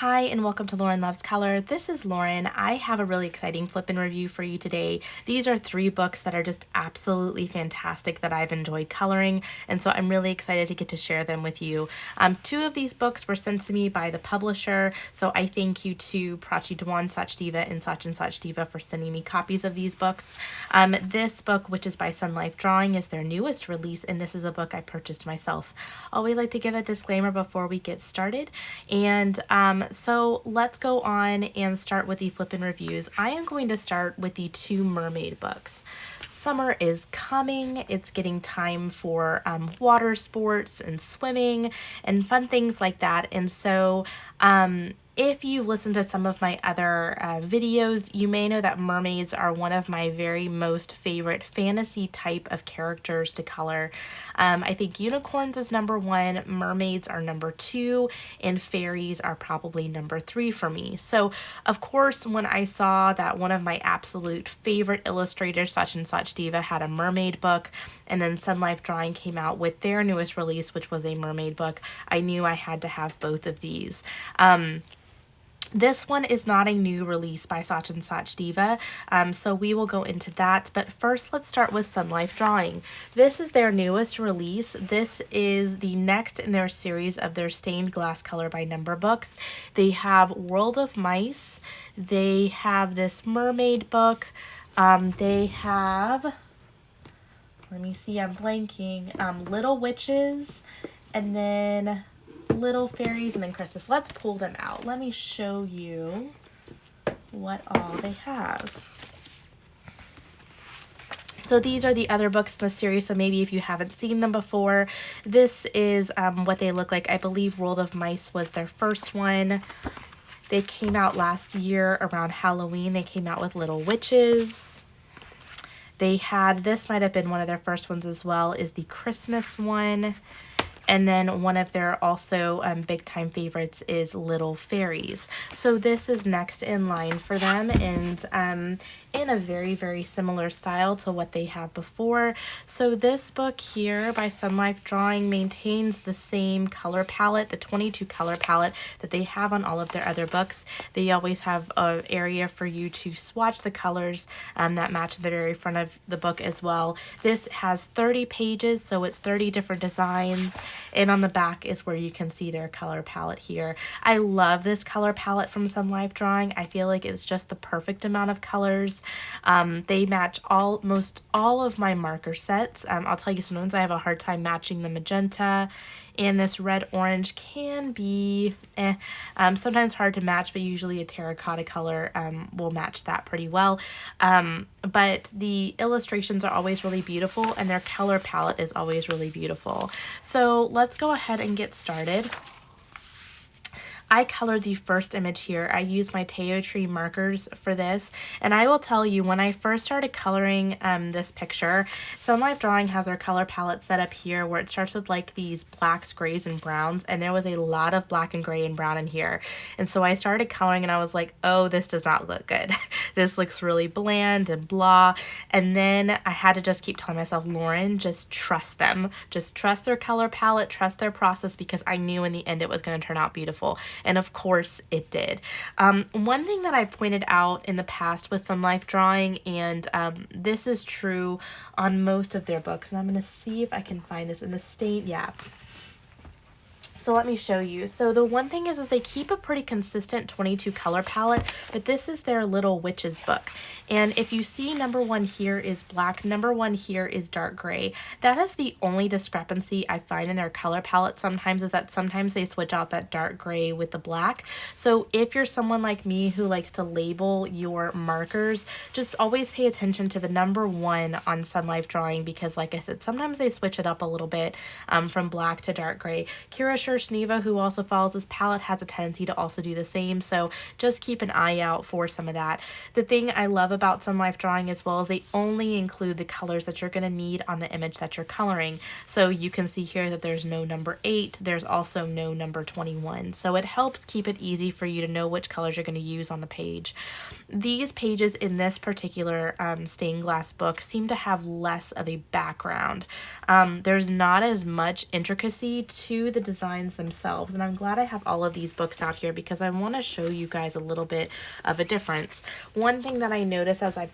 Hi and welcome to Lauren Loves Color. This is Lauren. I have a really exciting flip and review for you today. These are 3 books that are just absolutely fantastic that I've enjoyed coloring, and so I'm really excited to get to share them with you. 2 of these books were sent to me by the publisher, so I thank you to Prachi, Dewan, Sachdeva, and Sachdeva for sending me copies of these books. This book, which is by Sunlife Drawing, is their newest release, and this is a book I purchased myself. Always like to give a disclaimer before we get started, and so let's go on and start with the flip and reviews. I am going to start with the 2 mermaid books. Summer is coming. It's getting time for water sports and swimming and fun things like that. And so if you've listened to some of my other videos, you may know that mermaids are one of my very most favorite fantasy type of characters to color. I think unicorns is number 1, mermaids are number 2, and fairies are probably number 3 for me. So, of course, when I saw that one of my absolute favorite illustrators, Sachdeva, had a mermaid book, and then Sunlife Drawing came out with their newest release, which was a mermaid book, I knew I had to have both of these. This one is not a new release by Sachdeva, so we will go into that. But first, let's start with Sunlife Drawing. This is their newest release. This is the next in their series of their stained glass color by number books. They have World of Mice. They have this mermaid book. They have, let me see, I'm blanking, Little Witches, and then Little Fairies, and then Christmas. Let's pull them out. Let me show you what all they have. So these are the other books in the series, so maybe if you haven't seen them before, this is what they look like. I believe World of Mice was their first one. They came out last year around Halloween. They came out with Little Witches. They had, this might have been one of their first ones as well, is the Christmas one. And then one of their also big time favorites is Little Fairies. So this is next in line for them, and in a very, very similar style to what they have before. So this book here by Sunlife Drawing maintains the same color palette, the 22 color palette that they have on all of their other books. They always have an area for you to swatch the colors that match the very front of the book as well. This has 30 pages, so it's 30 different designs. And on the back is where you can see their color palette here. I love this color palette from Sunlife Drawing. I feel like it's just the perfect amount of colors. They match most all of my marker sets. I'll tell you, sometimes I have a hard time matching the magenta, and this red orange can be sometimes hard to match, but usually a terracotta color will match that pretty well. But the illustrations are always really beautiful, and their color palette is always really beautiful. So let's go ahead and get started. I colored the first image here. I used my Teo Tree markers for this, and I will tell you, when I first started coloring this picture, Sunlife Drawing has our color palette set up here where it starts with like these blacks, grays, and browns, and there was a lot of black and gray and brown in here. And so I started coloring and I was like, oh, this does not look good. This looks really bland and blah. And then I had to just keep telling myself, Lauren, just trust them. Just trust their color palette, trust their process, because I knew in the end it was going to turn out beautiful. And of course it did. One thing that I pointed out in the past with Sunlife Drawing, and this is true on most of their books, and I'm going to see if I can find this in the state. Yeah. So let me show you. So the one thing is they keep a pretty consistent 22 color palette, but this is their Little Witches book. And if you see, number 1 here is black, number 1 here is dark gray. That is the only discrepancy I find in their color palette sometimes, is that sometimes they switch out that dark gray with the black. So if you're someone like me who likes to label your markers, just always pay attention to the number 1 on Sunlife Drawing, because like I said, sometimes they switch it up a little bit from black to dark gray. Sachdeva, who also follows this palette, has a tendency to also do the same, so just keep an eye out for some of that. The thing I love about Sunlife Drawing as well is they only include the colors that you're going to need on the image that you're coloring. So you can see here that there's no number 8, there's also no number 21, so it helps keep it easy for you to know which colors you're going to use on the page. These pages in this particular stained glass book seem to have less of a background. There's not as much intricacy to the designs lines themselves. And I'm glad I have all of these books out here because I want to show you guys a little bit of a difference. One thing that I noticed as I've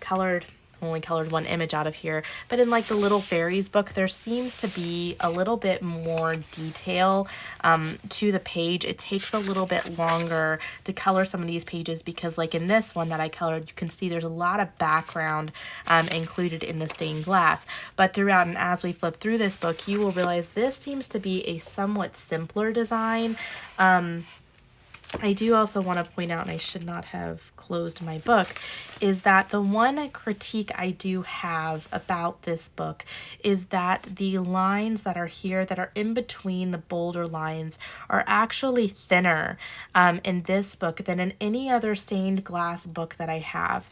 only colored one image out of here, but in like the Little Fairies book, there seems to be a little bit more detail to the page. It takes a little bit longer to color some of these pages because like in this one that I colored, you can see there's a lot of background included in the stained glass. But throughout and as we flip through this book, you will realize this seems to be a somewhat simpler design. I do also want to point out, and I should not have closed my book, is that the one critique I do have about this book is that the lines that are here that are in between the bolder lines are actually thinner in this book than in any other stained glass book that I have.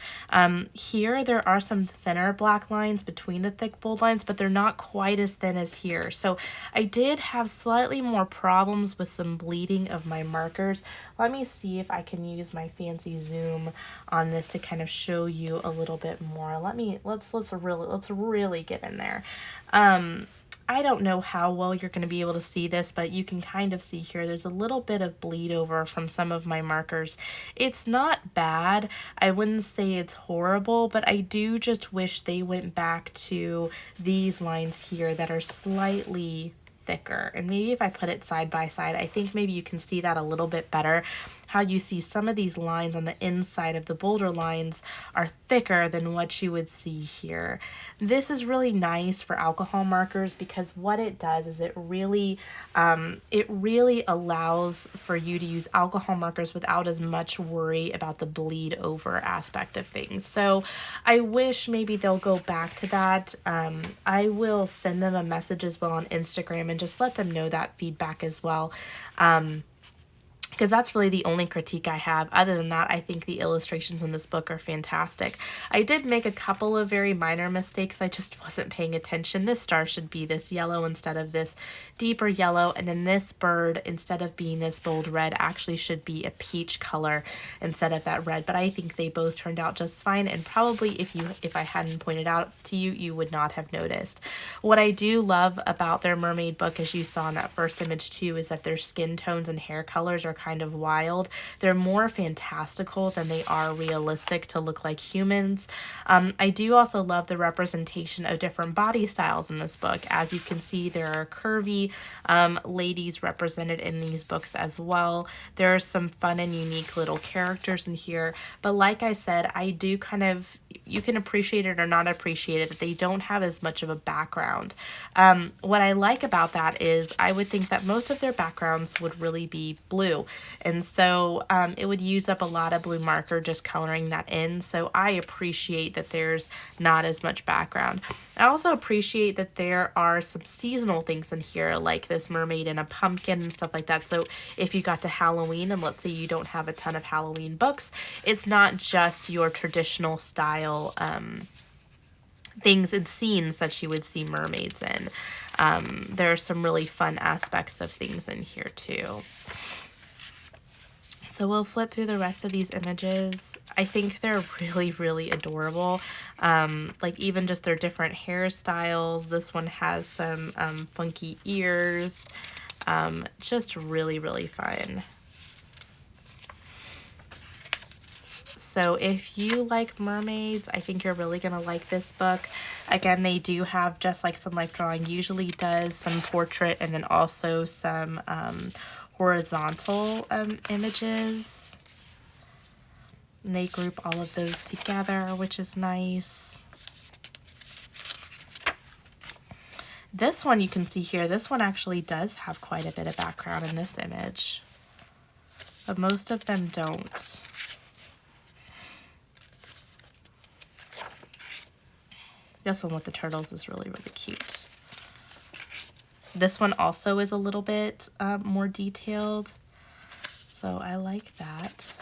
Here there are some thinner black lines between the thick bold lines, but they're not quite as thin as here. So I did have slightly more problems with some bleeding of my markers. Let me see if I can use my fancy zoom on this to kind of show you a little bit more. Let's really get in there. I don't know how well you're going to be able to see this, but you can kind of see here there's a little bit of bleed over from some of my markers. It's not bad. I wouldn't say it's horrible, but I do just wish they went back to these lines here that are slightly thicker. And maybe if I put it side by side, I think maybe you can see that a little bit better. How you see some of these lines on the inside of the bolder lines are thicker than what you would see here. This is really nice for alcohol markers because what it does is it really allows for you to use alcohol markers without as much worry about the bleed over aspect of things. So I wish maybe they'll go back to that. I will send them a message as well on Instagram and just let them know that feedback as well. Because that's really the only critique I have. Other than that, I think the illustrations in this book are fantastic. I did make a couple of very minor mistakes. I just wasn't paying attention. This star should be this yellow instead of this deeper yellow. And then this bird, instead of being this bold red, actually should be a peach color instead of that red. But I think they both turned out just fine. And probably if I hadn't pointed out to you, you would not have noticed. What I do love about their mermaid book, as you saw in that first image too, is that their skin tones and hair colors are kind of wild. They're more fantastical than they are realistic to look like humans. I do also love the representation of different body styles in this book. As you can see, there are curvy ladies represented in these books as well. There are some fun and unique little characters in here, but like I said, I do kind of, you can appreciate it or not appreciate it, that they don't have as much of a background. What I like about that is I would think that most of their backgrounds would really be blue. And so it would use up a lot of blue marker just coloring that in. So I appreciate that there's not as much background. I also appreciate that there are some seasonal things in here, like this mermaid and a pumpkin and stuff like that. So if you got to Halloween and let's say you don't have a ton of Halloween books, it's not just your traditional style things and scenes that you would see mermaids in. There are some really fun aspects of things in here too. So we'll flip through the rest of these images. I think they're really, really adorable. Like even just their different hairstyles. This one has some funky ears. Just really, really fun. So if you like mermaids, I think you're really going to like this book. Again, they do have, just like Sunlife Drawing usually does, some portrait and then also some horizontal images. And they group all of those together, which is nice. This one you can see here, this one actually does have quite a bit of background in this image, but most of them don't. This one with the turtles is really, really cute. This one also is a little bit more detailed, so I like that.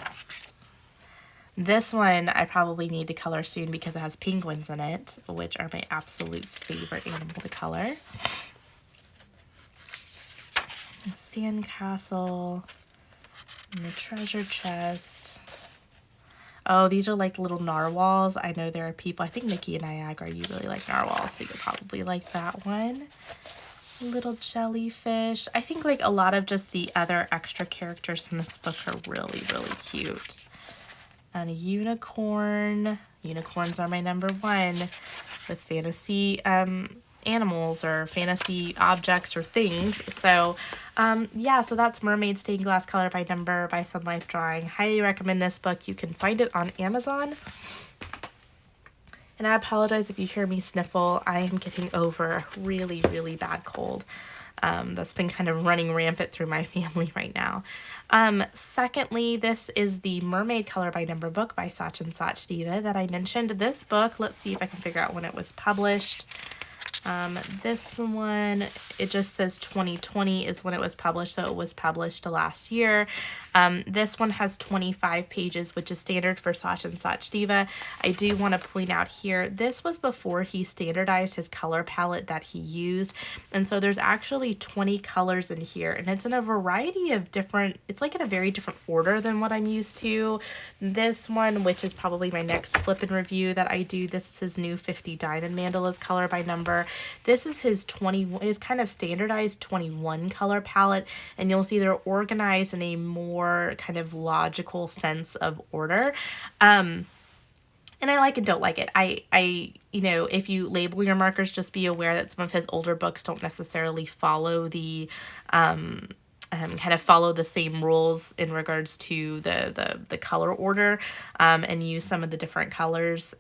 This one I probably need to color soon because it has penguins in it, which are my absolute favorite animal to color. A sandcastle and the treasure chest. Oh, these are like little narwhals. I know there are people, I think Nikki and Niagara, you really like narwhals, so you'll probably like that one. Little jellyfish. I think like a lot of just the other extra characters in this book are really, really cute. And a unicorn. Unicorns are my number one with fantasy animals or fantasy objects or things. So yeah, so that's Mermaid Stained Glass Color by Number by Sunlife Drawing. Highly recommend this book. You can find it on Amazon. And I apologize if you hear me sniffle. I am getting over a really, really bad cold that's been kind of running rampant through my family right now. Secondly, this is the Mermaid Color by Number book by Sachin Sachdeva that I mentioned. This book, let's see if I can figure out when it was published. This one, it just says 2020 is when it was published, so it was published last year. This one has 25 pages, which is standard for Sachin Sachdeva. I do want to point out here, this was before he standardized his color palette that he used, and so there's actually 20 colors in here, and it's in a variety of different, it's like in a very different order than what I'm used to. This one, which is probably my next flip and review that I do, this is his new 50 Diamond Mandalas Color by Number. This is his his kind of standardized 21 color palette, and you'll see they're organized in a more kind of logical sense of order. And I like and don't like it. I you know, if you label your markers, just be aware that some of his older books don't necessarily follow the kind of follow the same rules in regards to the color order, and use some of the different colors.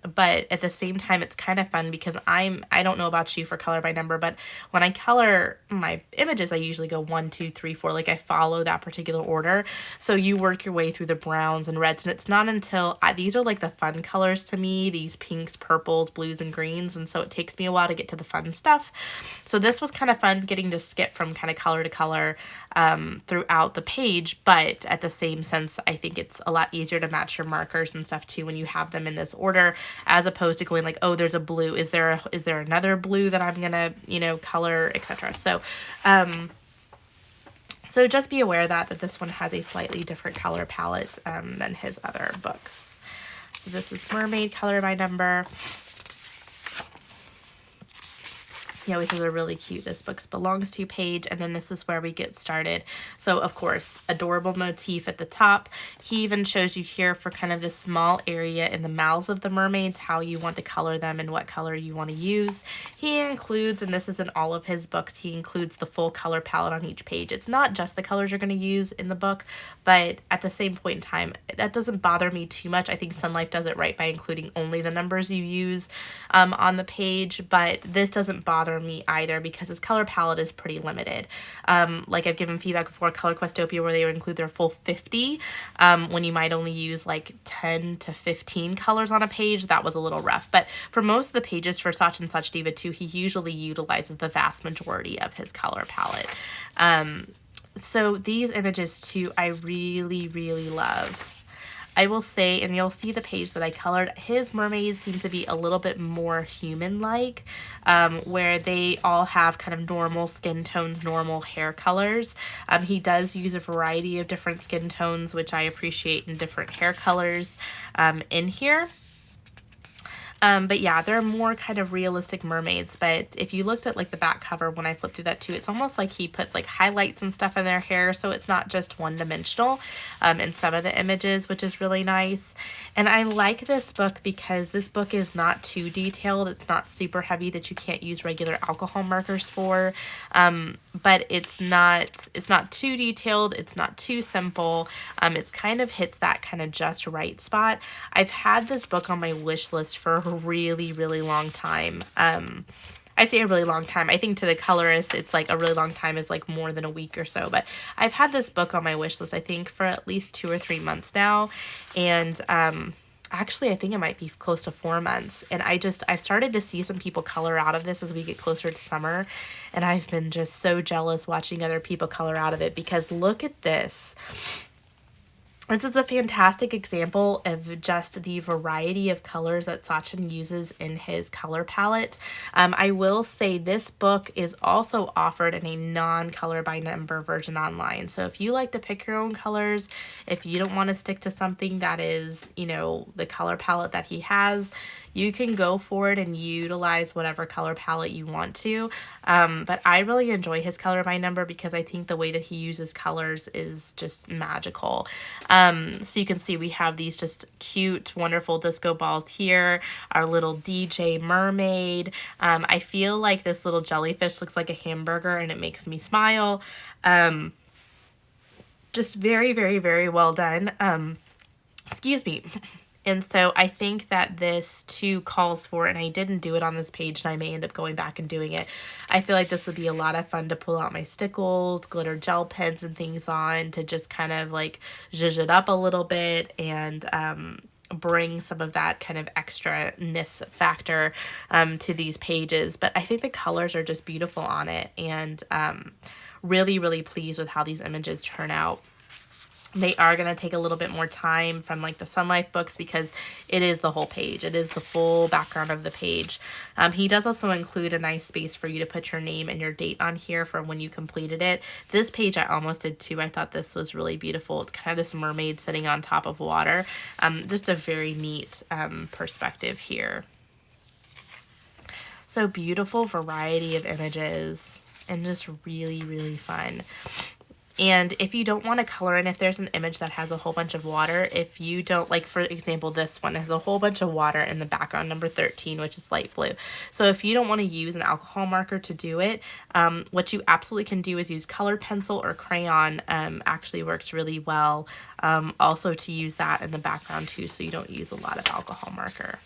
But at the same time, it's kind of fun because I don't know about you for color by number, but when I color my images, I usually go 1, 2, 3, 4, like I follow that particular order. So you work your way through the browns and reds, and it's not until these are like the fun colors to me, these pinks, purples, blues, and greens, and so it takes me a while to get to the fun stuff. So this was kind of fun getting to skip from kind of color to color throughout the page, but at the same sense, I think it's a lot easier to match your markers and stuff too when you have them in this order, as opposed to going like, oh, there's a blue, is there another blue that I'm gonna, you know, color, etc. So so just be aware that this one has a slightly different color palette than his other books. So this is Mermaid Color by Number. He always has a really cute "this book belongs to" page, and then this is where we get started. So of course, adorable motif at the top. He even shows you here for kind of this small area in the mouths of the mermaids how you want to color them and what color you want to use. He includes, and this is in all of his books, he includes the full color palette on each page. It's not just the colors you're going to use in the book, but at the same point in time, that doesn't bother me too much. I think Sunlife does it right by including only the numbers you use on the page, but this doesn't bother me either because his color palette is pretty limited. Like I've given feedback before, Color Questopia, where they would include their full 50, when you might only use like 10 to 15 colors on a page, that was a little rough. But for most of the pages for Sachin Sachdeva too, he usually utilizes the vast majority of his color palette. So these images too, I really, really love. I will say, and you'll see the page that I colored, his mermaids seem to be a little bit more human-like, where they all have kind of normal skin tones, normal hair colors. He does use a variety of different skin tones, which I appreciate, in different hair colors in here. But yeah, they're more kind of realistic mermaids. But if you looked at like the back cover when I flipped through that too, it's almost like he puts like highlights and stuff in their hair, so it's not just one-dimensional in some of the images, which is really nice. And I like this book because this book is not too detailed. It's not super heavy that you can't use regular alcohol markers for, but it's not too detailed. It's not too simple. It kind of hits that kind of just right spot. I've had this book on my wish list for a really, really long time. I say a really long time. I think to the colorist, it's like a really long time is like more than a week or so. But I've had this book on my wish list, I think, for at least 2 or 3 months now. And actually, I think it might be close to 4 months. And I've started to see some people color out of this as we get closer to summer. And I've been just so jealous watching other people color out of it, because look at this. This is a fantastic example of just the variety of colors that Sachin uses in his color palette. I will say this book is also offered in a non-color by number version online. So if you like to pick your own colors, if you don't want to stick to something that is, you know, the color palette that he has, you can go for it and utilize whatever color palette you want to. But I really enjoy his color by number because I think the way that he uses colors is just magical. So you can see we have these just cute, wonderful disco balls here, our little DJ mermaid. I feel like this little jellyfish looks like a hamburger and it makes me smile. Just very, very, very well done. Excuse me. And so I think that this too calls for, and I didn't do it on this page and I may end up going back and doing it. I feel like this would be a lot of fun to pull out my stickles, glitter gel pens and things on to just kind of like zhuzh it up a little bit and bring some of that kind of extra-ness factor to these pages. But I think the colors are just beautiful on it, and really, really pleased with how these images turn out. They are going to take a little bit more time from like the Sunlife books because it is the whole page. It is the full background of the page. He does also include a nice space for you to put your name and your date on here for when you completed it. This page I almost did too. I thought this was really beautiful. It's kind of this mermaid sitting on top of water. Just a very neat perspective here. So beautiful variety of images and just really, really fun. And if you don't want to color in, if there's an image that has a whole bunch of water, if you don't, like for example, this one has a whole bunch of water in the background, number 13, which is light blue. So if you don't want to use an alcohol marker to do it, what you absolutely can do is use colored pencil or crayon. Actually works really well. Also to use that in the background too, so you don't use a lot of alcohol marker.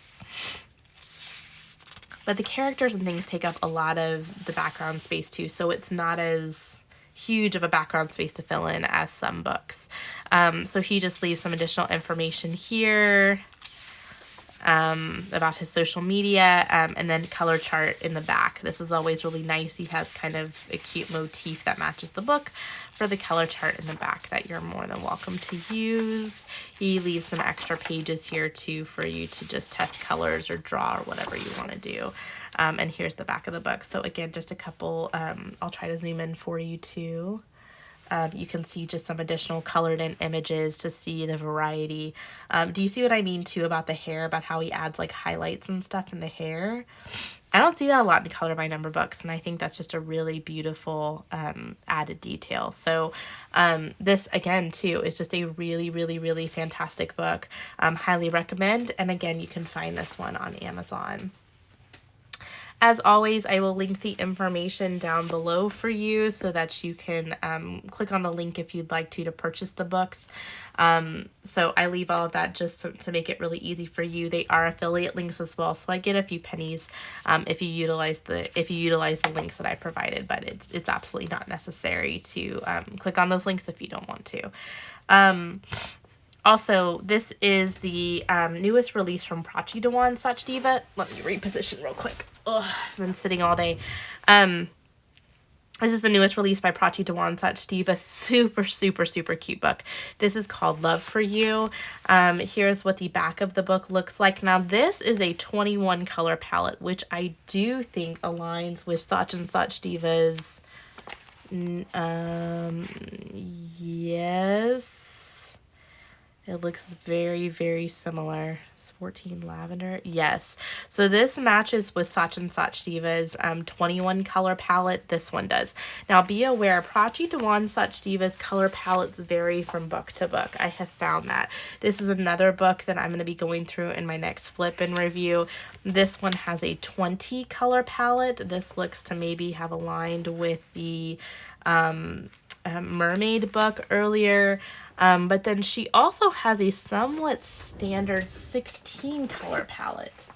But the characters and things take up a lot of the background space too, so it's not as huge of a background space to fill in as some books. So he just leaves some additional information here about his social media, and then color chart in the back. This is always really nice. He has kind of a cute motif that matches the book for the color chart in the back that you're more than welcome to use. He leaves some extra pages here too for you to just test colors or draw or whatever you want to do. And here's the back of the book. So again, just a couple, I'll try to zoom in for you too. You can see just some additional colored in images to see the variety. Do you see what I mean too about the hair, about how he adds like highlights and stuff in the hair? I don't see that a lot in color by number books, and I think that's just a really beautiful added detail. So this again too is just a really, really, really fantastic book. Highly recommend. And again, you can find this one on Amazon. As always, I will link the information down below for you so that you can click on the link if you'd like to purchase the books. So I leave all of that just to make it really easy for you. They are affiliate links as well, so I get a few pennies if you utilize the links that I provided, but it's absolutely not necessary to click on those links if you don't want to. Also, this is the newest release from Prachi, Dewan, Sachdeva. Let me reposition real quick. Ugh, I've been sitting all day. This is the newest release by Prachi, Dewan, Sachdeva. Super, super, super cute book. This is called Love for You. Here's what the back of the book looks like. Now, this is a 21 color palette, which I do think aligns with Sachin Sachdeva's. Yes. It looks very, very similar. It's 14 lavender. Yes. So this matches with Sachin Sachdeva's 21 color palette. This one does. Now be aware, Prachi Dewan Sachdeva's color palettes vary from book to book. I have found that. This is another book that I'm going to be going through in my next flip and review. This one has a 20 color palette. This looks to maybe have aligned with the Mermaid book earlier, but then she also has a somewhat standard 16 color palette.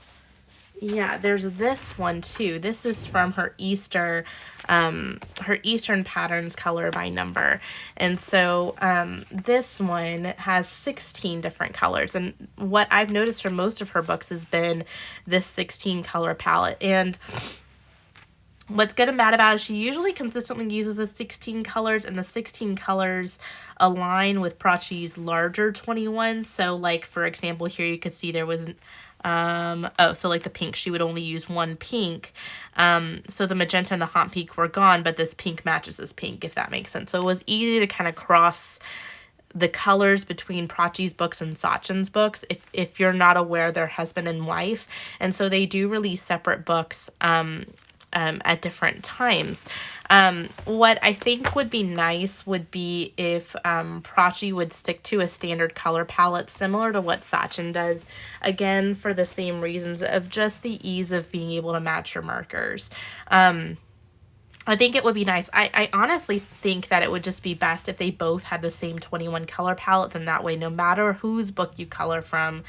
Yeah, there's this one too. This is from her Eastern Patterns color by number, and so this one has 16 different colors. And what I've noticed from most of her books has been this 16 color palette. And what's good and bad about it is she usually consistently uses the 16 colors, and the 16 colors align with Prachi's larger 21. So like, for example, here you could see there was, so like the pink, she would only use one pink. So the magenta and the hot pink were gone, but this pink matches this pink, if that makes sense. So it was easy to kind of cross the colors between Prachi's books and Sachin's books, if you're not aware, they're husband and wife. And so they do release separate books at different times. What I think would be nice would be if Prachi would stick to a standard color palette similar to what Sachin does, again, for the same reasons of just the ease of being able to match your markers. I think it would be nice. I honestly think that it would just be best if they both had the same 21 color palette, and that way, no matter whose book you color from,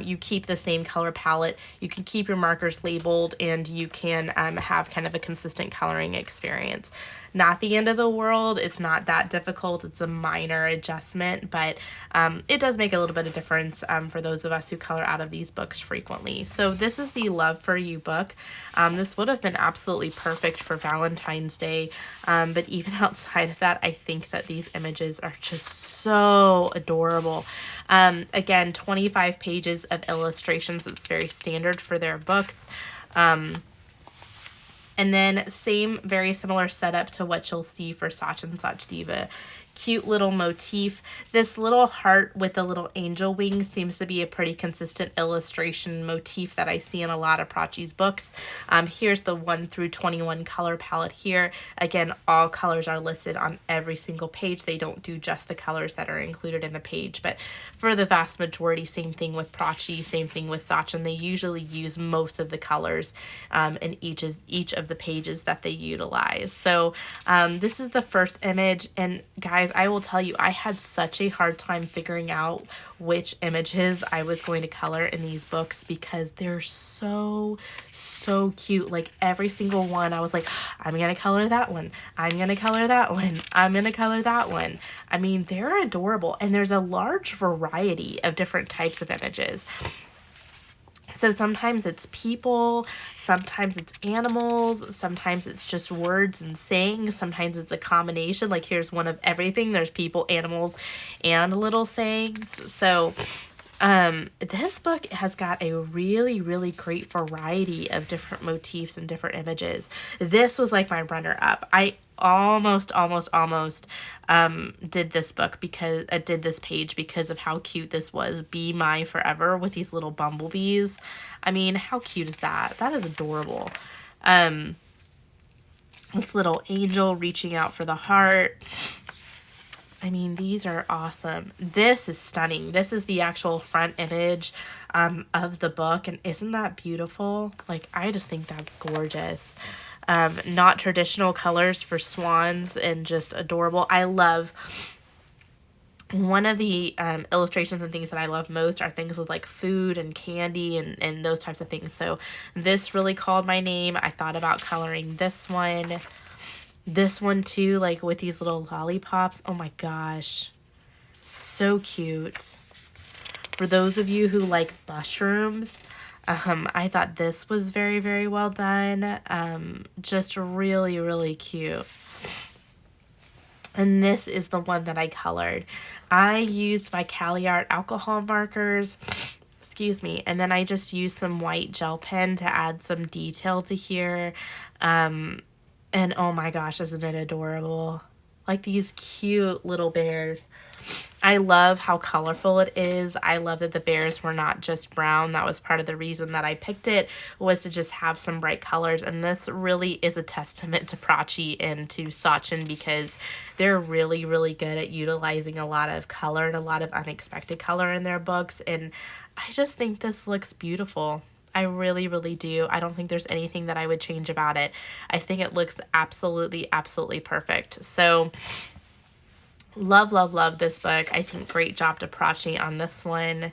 you keep the same color palette. You can keep your markers labeled, and you can have kind of a consistent coloring experience. Not the end of the world. It's not that difficult. It's a minor adjustment, but it does make a little bit of difference for those of us who color out of these books frequently. So this is the Love for You book. This would have been absolutely perfect for Valentine's Day, but even outside of that, I think that these images are just so adorable. Again, 25 pages of illustrations. It's very standard for their books. And then very similar setup to what you'll see for Sachin and Sachdeva. Cute little motif. This little heart with a little angel wing seems to be a pretty consistent illustration motif that I see in a lot of Prachi's books. Here's the 1 through 21 color palette here. Again, all colors are listed on every single page. They don't do just the colors that are included in the page, but for the vast majority, same thing with Prachi, same thing with Sachin. They usually use most of the colors in each of the pages that they utilize. So this is the first image, and guys, I will tell you, I had such a hard time figuring out which images I was going to color in these books because they're so cute. Like every single one, I was like, I'm gonna color that one, I'm gonna color that one, I'm gonna color that one. I mean, they're adorable, and there's a large variety of different types of images. So sometimes it's people, sometimes it's animals, sometimes it's just words and sayings, sometimes it's a combination. Like here's one of everything. There's people, animals, and little sayings. So this book has got a really, really great variety of different motifs and different images. This was like my runner-up. I almost did this book because did this page because of how cute this was. Be My Forever with these little bumblebees. I mean, how cute is that? That is adorable. This little angel reaching out for the heart. I mean, these are awesome. This is stunning. This is the actual front image of the book, and isn't that beautiful? Like, I just think that's gorgeous. Not traditional colors for swans, and just adorable. I love one of the illustrations and things that I love most are things with like food and candy and those types of things. So this really called my name. I thought about coloring this one. This one too, like with these little lollipops. Oh my gosh. So cute. For those of you who like mushrooms, I thought this was very, very well done. Just really, really cute. And this is the one that I colored. I used my Cali Art alcohol markers, excuse me, and then I just used some white gel pen to add some detail to here. And oh my gosh, isn't it adorable? Like these cute little bears. I love how colorful it is. I love that the bears were not just brown. That was part of the reason that I picked it, was to just have some bright colors. And this really is a testament to Prachi and to Sachin because they're really, really good at utilizing a lot of color and a lot of unexpected color in their books. And I just think this looks beautiful. I really, really do. I don't think there's anything that I would change about it. I think it looks absolutely, absolutely perfect. So love, love, love this book. I think great job to Prachi on this one.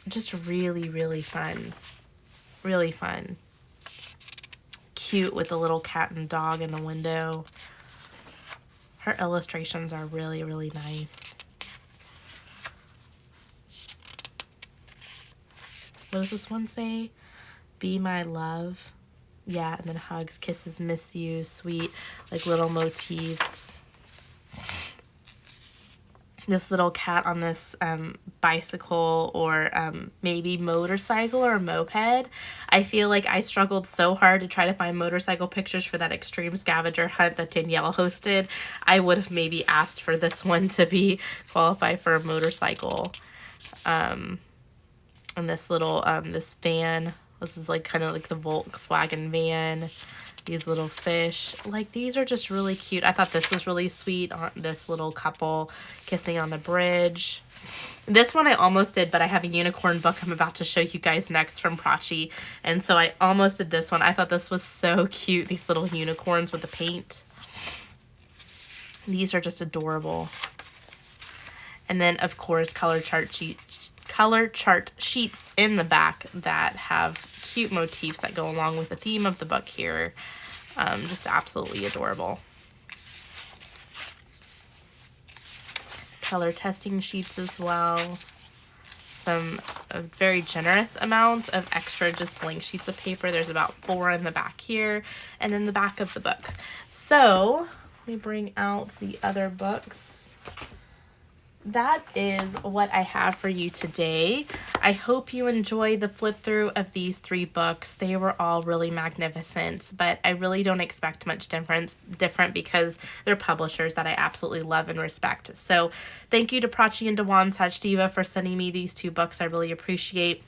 Just really, really fun. Really fun. Cute with the little cat and dog in the window. Her illustrations are really, really nice. What does this one say? Be my love. Yeah, and then hugs, kisses, miss you, sweet, like little motifs. this little cat on this bicycle or maybe motorcycle or moped. I feel like I struggled so hard to try to find motorcycle pictures for that extreme scavenger hunt that Danielle hosted. I would have maybe asked for this one to be qualified for a motorcycle. And this little, this van, this is like kind of like the Volkswagen van. These little fish, like these are just really cute. I thought this was really sweet on this little couple kissing on the bridge. This one I almost did, but I have a unicorn book I'm about to show you guys next from Prachi, and so I almost did this one. I thought this was so cute, these little unicorns with the paint. These are just adorable. And then of course color chart sheets in the back that have cute motifs that go along with the theme of the book here. Just absolutely adorable. Color testing sheets as well. A very generous amount of extra just blank sheets of paper. There's about 4 in the back here and in the back of the book. So let me bring out the other books. That is what I have for you today. I hope you enjoyed the flip through of these 3 books. They were all really magnificent, but I really don't expect much different because they're publishers that I absolutely love and respect. So thank you to Prachi and Dewan Sachdeva for sending me these 2 books. I really appreciate.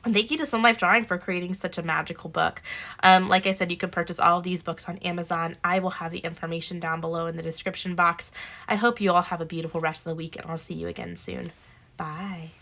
And thank you to Sunlife Drawing for creating such a magical book. Like I said, you can purchase all of these books on Amazon. I will have the information down below in the description box. I hope you all have a beautiful rest of the week, and I'll see you again soon. Bye.